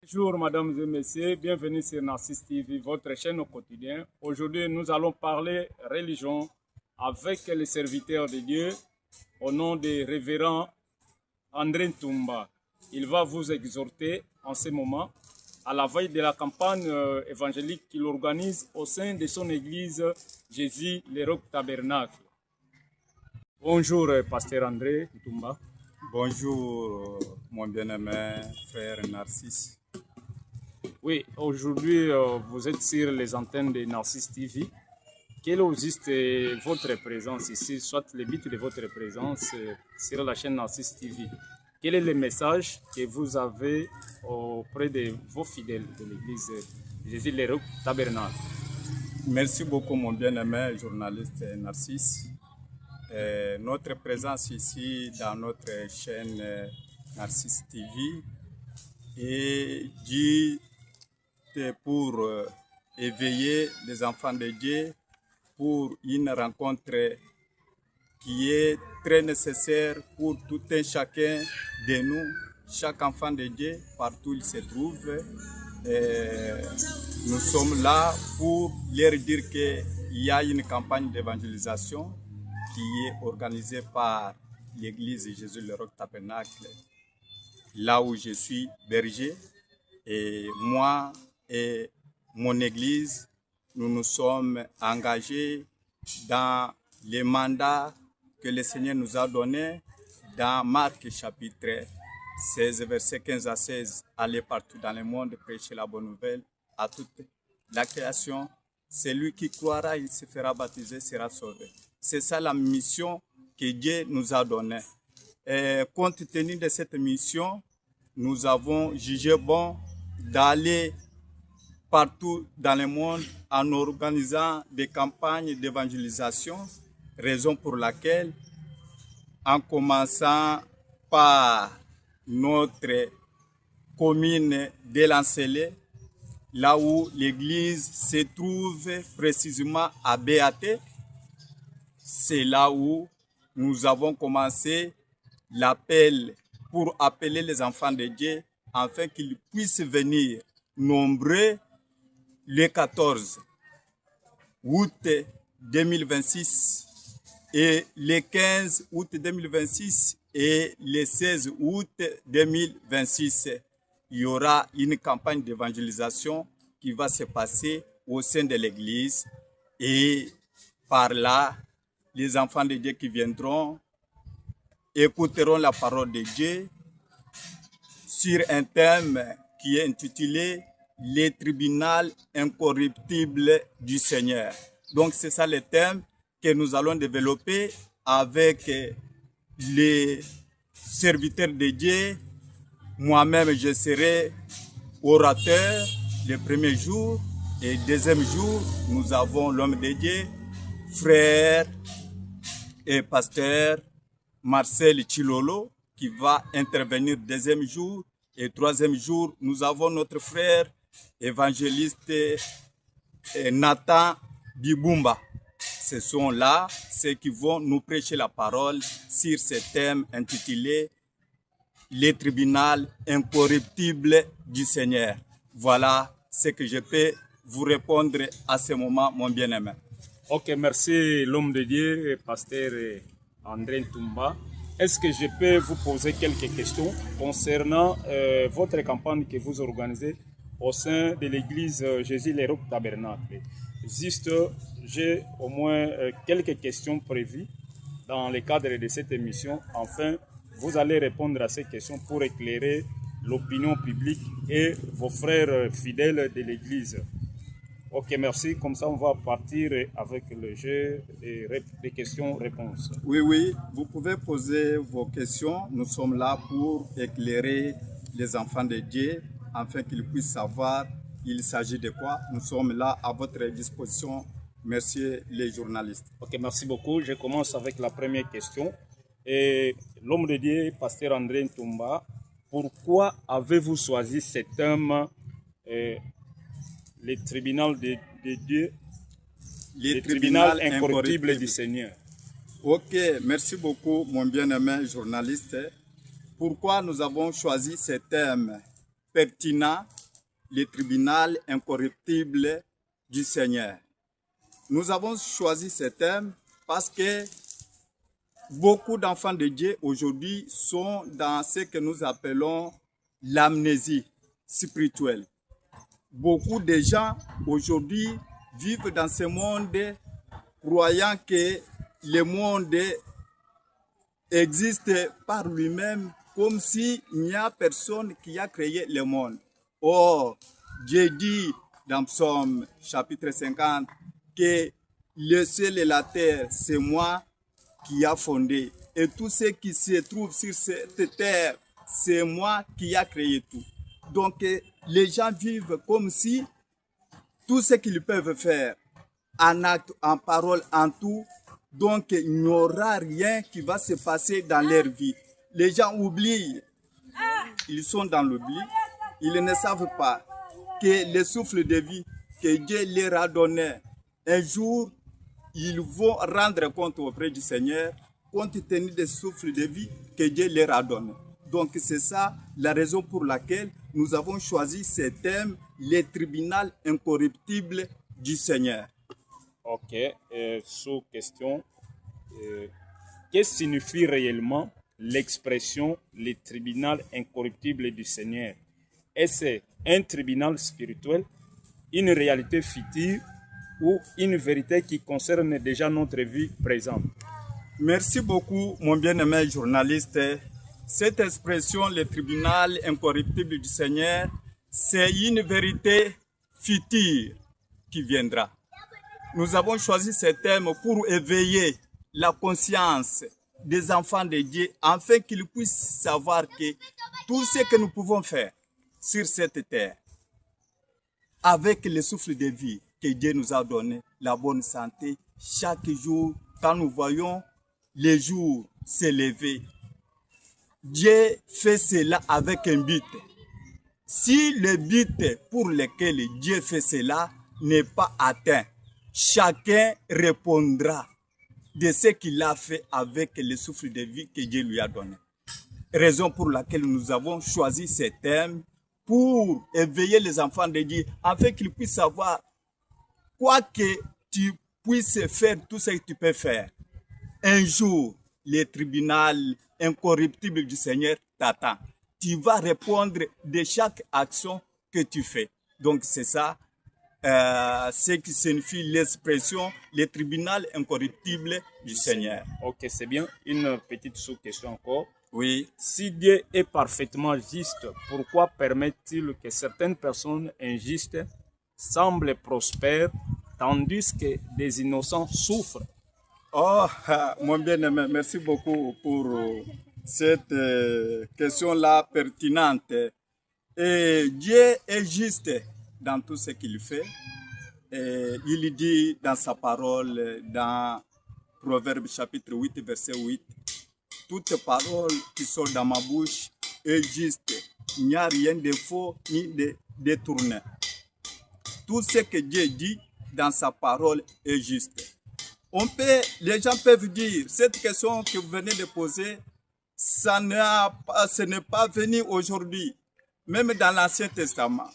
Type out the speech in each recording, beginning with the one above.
Bonjour, mesdames et messieurs, bienvenue sur Narcisse TV, votre chaîne au quotidien. Aujourd'hui, nous allons parler religion avec les serviteurs de Dieu au nom du révérend André Ntumba. Il va vous exhorter en ce moment à la veille de la campagne évangélique qu'il organise au sein de son église Jésus le Roc Tabernacle. Bonjour, pasteur André Ntumba. Bonjour, mon bien-aimé frère Narcisse. Oui, aujourd'hui, vous êtes sur les antennes de Narcisse TV. Quelle est juste votre présence ici, soit le but de votre présence sur la chaîne Narcisse TV? Quel est le message que vous avez auprès de vos fidèles de l'église Jésus le Roc Tabernacle? Merci beaucoup, mon bien-aimé journaliste Narcisse. Notre présence ici dans notre chaîne Narcisse TV est dit pour éveiller les enfants de Dieu pour une rencontre qui est très nécessaire pour tout un chacun de nous, chaque enfant de Dieu, partout où il se trouve. Nous sommes là pour leur dire qu'il y a une campagne d'évangélisation qui est organisée par l'église Jésus le Roc Tabernacle, là où je suis berger. Et moi et mon église, nous nous sommes engagés dans les mandats que le Seigneur nous a donnés dans Marc chapitre 16, versets 15 à 16. Allez partout dans le monde, prêcher la bonne nouvelle à toute la création. Celui qui croira, il se fera baptiser, sera sauvé. C'est ça la mission que Dieu nous a donnée. Et compte tenu de cette mission, nous avons jugé bon d'aller partout dans le monde en organisant des campagnes d'évangélisation, raison pour laquelle, en commençant par notre commune de Lancelé, là où l'église se trouve précisément à Béaté, c'est là où nous avons commencé l'appel pour appeler les enfants de Dieu afin qu'ils puissent venir nombreux le 14 août 2026 et le 15 août 2026 et le 16 août 2026. Il y aura une campagne d'évangélisation qui va se passer au sein de l'église et par là, les enfants de Dieu qui viendront écouteront la parole de Dieu sur un thème qui est intitulé « Le tribunal incorruptible du Seigneur ». Donc c'est ça le thème que nous allons développer avec les serviteurs de Dieu. Moi-même, je serai orateur le premier jour et le deuxième jour, nous avons l'homme de Dieu, frère et pasteur Marcel Chilolo, qui va intervenir deuxième jour. Et troisième jour, nous avons notre frère évangéliste Nathan Bibumba. Ce sont là ceux qui vont nous prêcher la parole sur ce thème intitulé « Le tribunal incorruptible du Seigneur ». Voilà ce que je peux vous répondre à ce moment, mon bien-aimé. Ok, merci l'homme de Dieu, pasteur André Ntumba. Est-ce que je peux vous poser quelques questions concernant votre campagne que vous organisez au sein de l'église Jésus le Roc Tabernacle? Juste, j'ai au moins quelques questions prévues dans le cadre de cette émission. Enfin, vous allez répondre à ces questions pour éclairer l'opinion publique et vos frères fidèles de l'église. Ok, merci. Comme ça, on va partir avec le jeu des questions-réponses. Oui, vous pouvez poser vos questions. Nous sommes là pour éclairer les enfants de Dieu afin qu'ils puissent savoir il s'agit de quoi. Nous sommes là à votre disposition. Merci les journalistes. Ok, merci beaucoup. Je commence avec la première question. Et l'homme de Dieu, pasteur André Ntumba, pourquoi avez-vous choisi ce thème, le tribunal de Dieu, le tribunal incorruptible du Seigneur? Ok, merci beaucoup mon bien-aimé journaliste. Pourquoi nous avons choisi ce thème? pertinent, le tribunal incorruptible du Seigneur. Nous avons choisi ce thème parce que beaucoup d'enfants de Dieu aujourd'hui sont dans ce que nous appelons l'amnésie spirituelle. Beaucoup de gens aujourd'hui vivent dans ce monde croyant que le monde existe par lui-même comme s'il n'y a personne qui a créé le monde. Or, Dieu dit dans Psaume chapitre 50 que le ciel et la terre, c'est moi qui a fondé. Et tout ce qui se trouve sur cette terre, c'est moi qui a créé tout. Donc, les gens vivent comme si tout ce qu'ils peuvent faire, en acte, en parole, en tout, donc il n'y aura rien qui va se passer dans leur vie. Les gens oublient, ils sont dans l'oubli, ils ne savent pas que le souffle de vie que Dieu leur a donné, un jour, ils vont rendre compte auprès du Seigneur, compte tenu des souffles de vie que Dieu leur a donné. Donc c'est ça la raison pour laquelle nous avons choisi ce thème, le tribunal incorruptible du Seigneur. Ok, sous question, qu'est-ce que signifie réellement l'expression le tribunal incorruptible du Seigneur? Est-ce un tribunal spirituel, une réalité fictive ou une vérité qui concerne déjà notre vie présente? Merci beaucoup, mon bien-aimé journaliste. Cette expression, le tribunal incorruptible du Seigneur, c'est une vérité future qui viendra. Nous avons choisi ce thème pour éveiller la conscience des enfants de Dieu, afin qu'ils puissent savoir que tout ce que nous pouvons faire sur cette terre, avec le souffle de vie que Dieu nous a donné, la bonne santé, chaque jour, quand nous voyons les jours s'élever, Dieu fait cela avec un but. Si le but pour lequel Dieu fait cela n'est pas atteint, chacun répondra de ce qu'il a fait avec le souffle de vie que Dieu lui a donné. Raison pour laquelle nous avons choisi ce thème pour éveiller les enfants de Dieu, afin qu'ils puissent savoir, quoi que tu puisses faire tout ce que tu peux faire, un jour, le tribunal incorruptible du Seigneur t'attend. Tu vas répondre de chaque action que tu fais. Donc c'est ça, ce qui signifie l'expression, le tribunal incorruptible du Seigneur. Ok, c'est bien. Une petite sous-question encore. Oui. Si Dieu est parfaitement juste, pourquoi permet-il que certaines personnes injustes semblent prospères, tandis que des innocents souffrent? Oh, mon bien-aimé, merci beaucoup pour cette question-là pertinente. Et Dieu est juste dans tout ce qu'il fait. Et il dit dans sa parole, dans Proverbe chapitre 8, verset 8, « Toute parole qui sort dans ma bouche est juste. Il n'y a rien de faux ni de détourné. » Tout ce que Dieu dit dans sa parole est juste. Les gens peuvent dire, cette question que vous venez de poser, ce n'est pas venu aujourd'hui. Même dans l'Ancien Testament,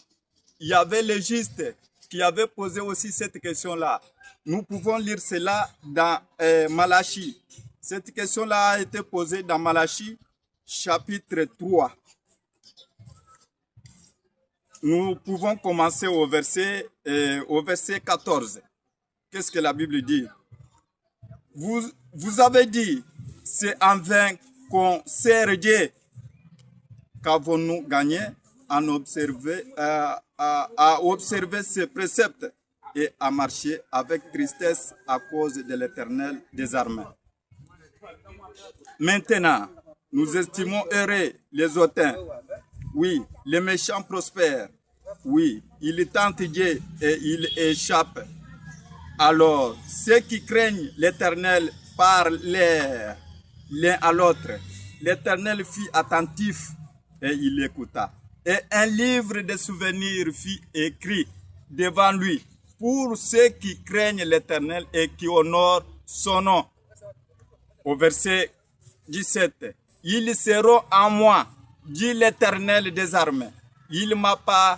il y avait les justes qui avaient posé aussi cette question-là. Nous pouvons lire cela dans Malachie. Cette question-là a été posée dans Malachie, chapitre 3. Nous pouvons commencer au verset 14. Qu'est-ce que la Bible dit? Vous avez dit, c'est en vain qu'on sert Dieu. Qu'avons-nous gagné à observer ses préceptes et à marcher avec tristesse à cause de l'Éternel des armées? Maintenant, nous estimons heureux les hautains. Oui, les méchants prospèrent. Oui, ils tentent Dieu et ils échappent. Alors, ceux qui craignent l'Éternel parlent l'un à l'autre. L'Éternel fut attentif et il écouta. Et un livre de souvenirs fut écrit devant lui pour ceux qui craignent l'Éternel et qui honorent son nom. Au verset 17, ils seront en moi, dit l'Éternel des armées. Il m'a pas